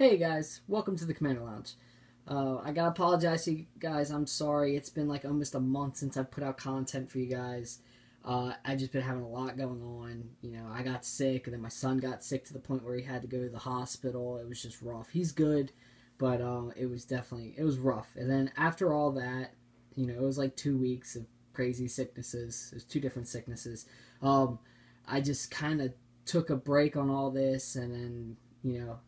Hey guys, welcome to the Commander Lounge. I gotta apologize to you guys. I'm sorry. It's been like almost a month since I put out content for you guys. I've just been having a lot going on. You know, I got sick, and then my son got sick to the point where he had to go to the hospital. It was just rough. He's good, but it was rough. And then after all that, you know, it was like 2 weeks of crazy sicknesses. There's two different sicknesses. I just kind of took a break on all this, and then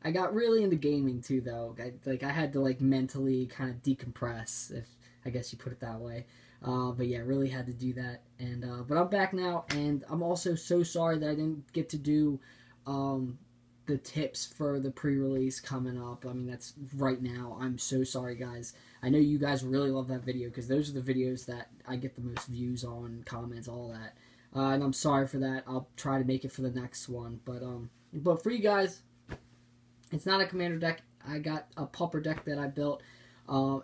I got really into gaming too, though. I had to mentally kind of decompress, if I guess you put it that way. But yeah, really had to do that. And but I'm back now, and I'm also so sorry that I didn't get to do the tips for the pre-release coming up. I mean, that's right now. I'm so sorry, guys. I know you guys really love that video because those are the videos that I get the most views on, comments, all that. And I'm sorry for that. I'll try to make it for the next one. But for you guys, it's not a commander deck. I got a Pauper deck that I built.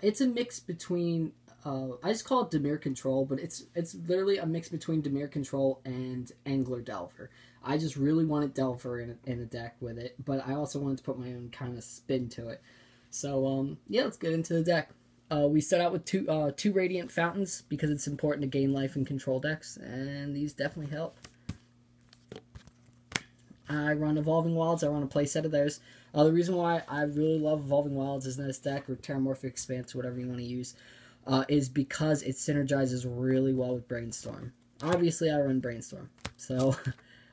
It's a mix between, I just call it Dimir Control, but it's literally a mix between Dimir Control and Angler Delver. I just really wanted Delver in a deck with it, but I also wanted to put my own kind of spin to it. So, yeah, let's get into the deck. We start out with two Radiant Fountains because it's important to gain life in control decks, and these definitely help. I run Evolving Wilds. I run a playset of those. The reason why I really love Evolving Wilds is in this deck, or Terramorphic Expanse, whatever you want to use, is because it synergizes really well with Brainstorm. Obviously, I run Brainstorm, so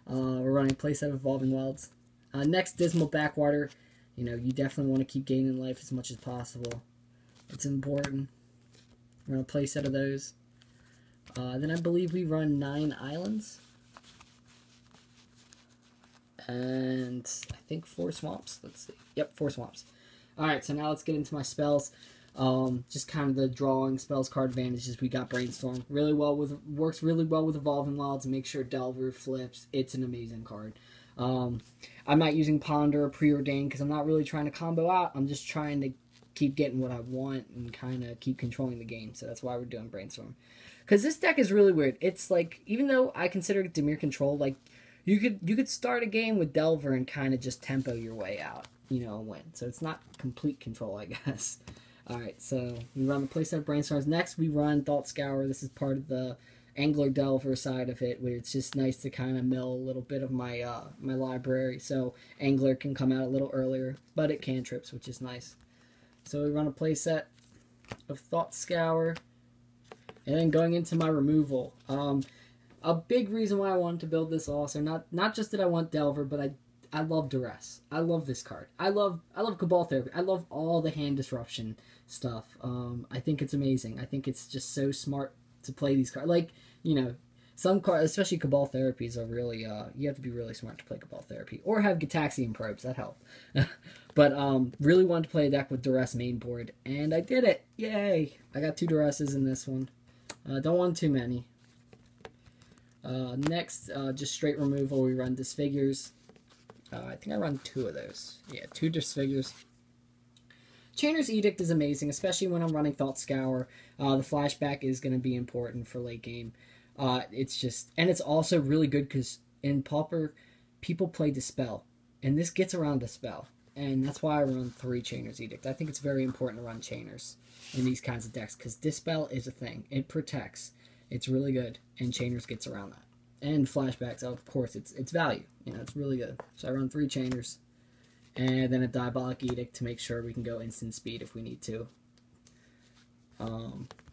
we're running a playset of Evolving Wilds. Next, Dismal Backwater. You know, you definitely want to keep gaining life as much as possible. It's important. We're on a playset of those. Then I believe we run 9 islands. And I think 4 swamps. Let's see. Yep, 4 swamps. Alright, so now let's get into my spells. Just kind of the drawing spells card advantages. We got Brainstorm. Works really well with Evolving Wilds. Make sure Delver flips. It's an amazing card. I'm not using Ponder or Preordain because I'm not really trying to combo out. I'm just trying to keep getting what I want and kind of keep controlling the game. So that's why we're doing Brainstorm. Because this deck is really weird. It's like, even though I consider it Dimir Control, like, you could start a game with Delver and kind of just tempo your way out, and win. So it's not complete control, I guess. Alright, so we run the playset of Brainstorms. Next, we run Thought Scour. This is part of the Angler Delver side of it, where it's just nice to kind of mill a little bit of my my library, so Angler can come out a little earlier, but it cantrips, which is nice. So we run a playset of Thought Scour, and then going into my removal. A big reason why I wanted to build this also, not just that I want Delver, but I love Duress. I love this card. I love Cabal Therapy. I love all the hand disruption stuff. I think it's amazing. I think it's just so smart to play these cards. Like, some cards, especially Cabal Therapies, are really, you have to be really smart to play Cabal Therapy. Or have Gitaxian Probes, that help. But really wanted to play a deck with Duress main board, and I did it. Yay! I got 2 Duresses in this one. Don't want too many. Next, just straight removal, we run Disfigures. I think I run 2 of those. Yeah, 2 Disfigures. Chainer's Edict is amazing, especially when I'm running Thought Scour. The flashback is going to be important for late game. It's also really good because in Pauper, people play Dispel, and this gets around Dispel. And that's why I run 3 Chainer's Edict. I think it's very important to run Chainers in these kinds of decks, because Dispel is a thing. It protects. It's really good, and Chainers gets around that. And flashbacks, of course, it's value. It's really good. So I run 3 Chainers, and then a Diabolic Edict to make sure we can go instant speed if we need to.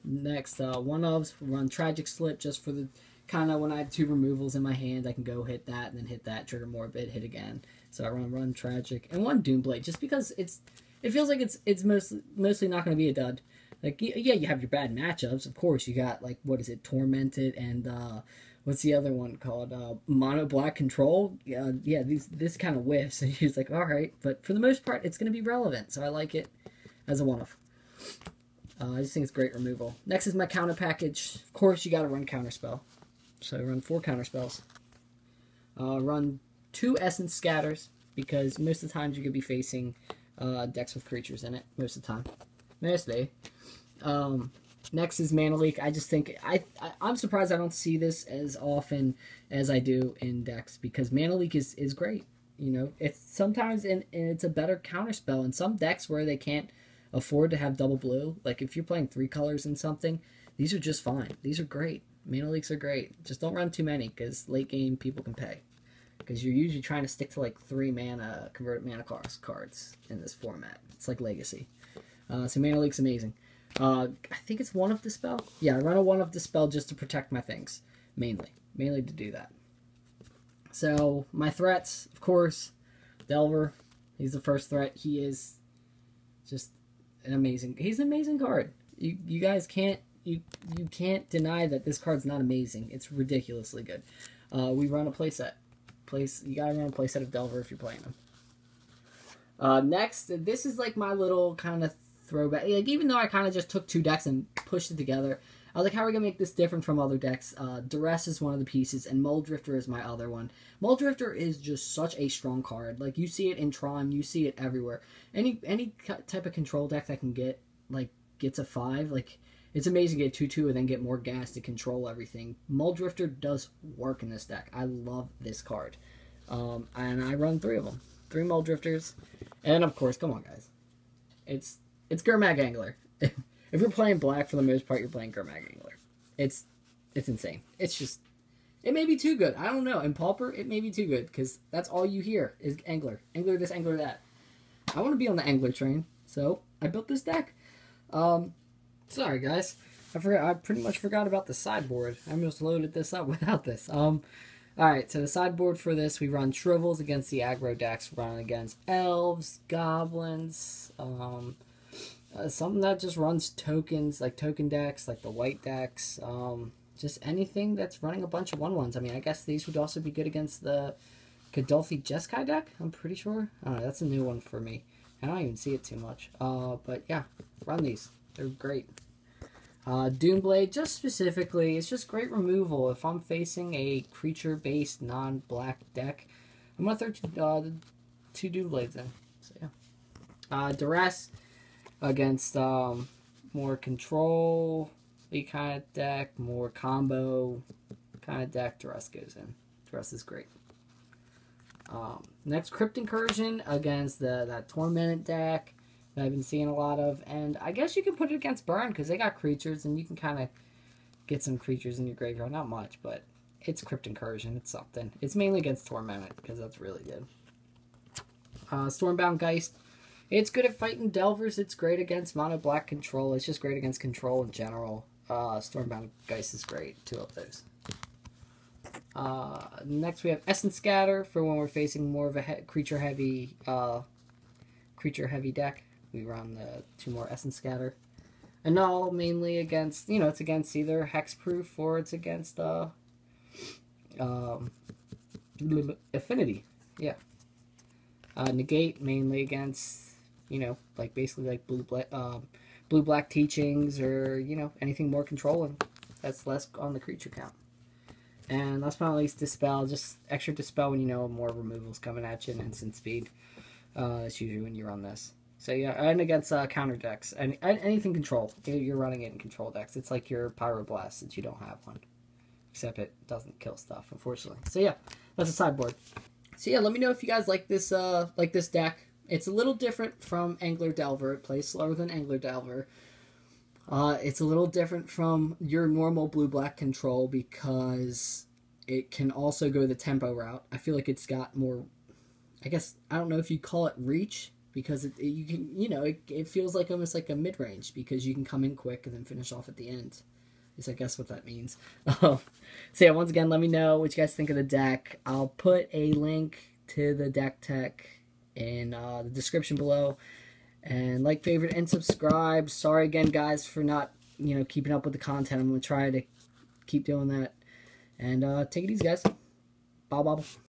Next, one-ofs, run Tragic Slip just for the kind of when I have 2 removals in my hand, I can go hit that, and then hit that, trigger Morbid, hit again. So I run Tragic, and 1 Doomblade, just because it feels like it's mostly not going to be a dud. Like, yeah, you have your bad matchups, of course. You got, like, what is it, Tormented, and, what's the other one called? Mono Black Control? Yeah, this kind of whiffs, and you're just like, alright. But for the most part, it's going to be relevant, so I like it as a one-off. I just think it's great removal. Next is my counter package. Of course, you got to run Counterspell. So I run 4 Counterspells. Run 2 Essence Scatters, because most of the times you're going to be facing decks with creatures in it, most of the time. Mostly. Next is Mana Leak. I just think I'm surprised I don't see this as often as I do in decks, because Mana Leak is great. You know, it's sometimes and it's a better counterspell in some decks where they can't afford to have double blue. Like if you're playing 3 colors in something, these are just fine. These are great. Mana leaks are great. Just don't run too many because late game people can pay. Because you're usually trying to stick to like 3 mana converted mana cost cards in this format. It's like Legacy. So Mana Leak's amazing. I think it's one of Dispel. Yeah, I run a one of Dispel just to protect my things. Mainly to do that. So, my threats, of course, Delver. He's the first threat. He is just he's an amazing card. You guys can't, you can't deny that this card's not amazing. It's ridiculously good. We run a playset. You gotta run a playset of Delver if you're playing him. Next, this is like my little kind of throwback. Like, even though I kind of just took 2 decks and pushed it together, I was like, how are we going to make this different from other decks? Duress is one of the pieces, and Muldrifter is my other one. Muldrifter is just such a strong card. Like, you see it in Tron, you see it everywhere. Any type of control deck that can gets a 5, like, it's amazing to get 2/2 and then get more gas to control everything. Muldrifter does work in this deck. I love this card. And I run 3 of them. 3 Muldrifters. And, of course, come on, guys. It's Gurmag Angler. If you're playing black, for the most part, you're playing Gurmag Angler. It's insane. It's just, it may be too good. I don't know. In Pauper, it may be too good, because that's all you hear is Angler. Angler this, Angler that. I want to be on the Angler train, so I built this deck. Sorry, guys. I pretty much forgot about the sideboard. I almost loaded this up without this. Alright, so the sideboard for this, we run Shrivels against the aggro decks, run against Elves, Goblins, something that just runs tokens, like token decks, like the white decks, just anything that's running a bunch of 1/1s. I mean, I guess these would also be good against the Kadolfi Jeskai deck, I'm pretty sure. I don't know, that's a new one for me. I don't even see it too much. But yeah, run these. They're great. Doomblade, just specifically, it's just great removal. If I'm facing a creature-based non-black deck, I'm going to throw 2 Doomblades in. So yeah. Duress against more control kind of deck, more combo kind of deck, Duress goes in. Duress is great. Next, Crypt Incursion against that Tormented deck that I've been seeing a lot of. And I guess you can put it against Burn because they got creatures and you can kind of get some creatures in your graveyard. Not much, but it's Crypt Incursion. It's something. It's mainly against Tormented because that's really good. Stormbound Geist. It's good at fighting Delvers. It's great against mono black control. It's just great against control in general. Stormbound Geist is great. 2 of those. Next we have Essence Scatter for when we're facing more of a creature heavy deck. We run the 2 more Essence Scatter. Annul mainly against, it's against either Hexproof or it's against Affinity. Yeah. Negate mainly against, like basically like blue-black teachings or, anything more controlling. That's less on the creature count. And last but not least, Dispel. Just extra Dispel when more removals coming at you and instant speed. That's usually when you run this. So yeah, and against counter decks. And anything control. You're running it in control decks. It's like your Pyroblast since you don't have one. Except it doesn't kill stuff, unfortunately. So yeah, that's a sideboard. So yeah, let me know if you guys like this deck. It's a little different from Angler Delver. It plays slower than Angler Delver. It's a little different from your normal blue-black control because it can also go the tempo route. I feel like it's got more, I guess, I don't know if you call it reach, because you can, it feels like almost like a mid-range because you can come in quick and then finish off at the end. Is I guess what that means. So yeah, once again, let me know what you guys think of the deck. I'll put a link to the deck tech in the description below. And like, favorite, and subscribe. Sorry again, guys, for not, keeping up with the content. I'm going to try to keep doing that. And take it easy, guys. Bye, bye.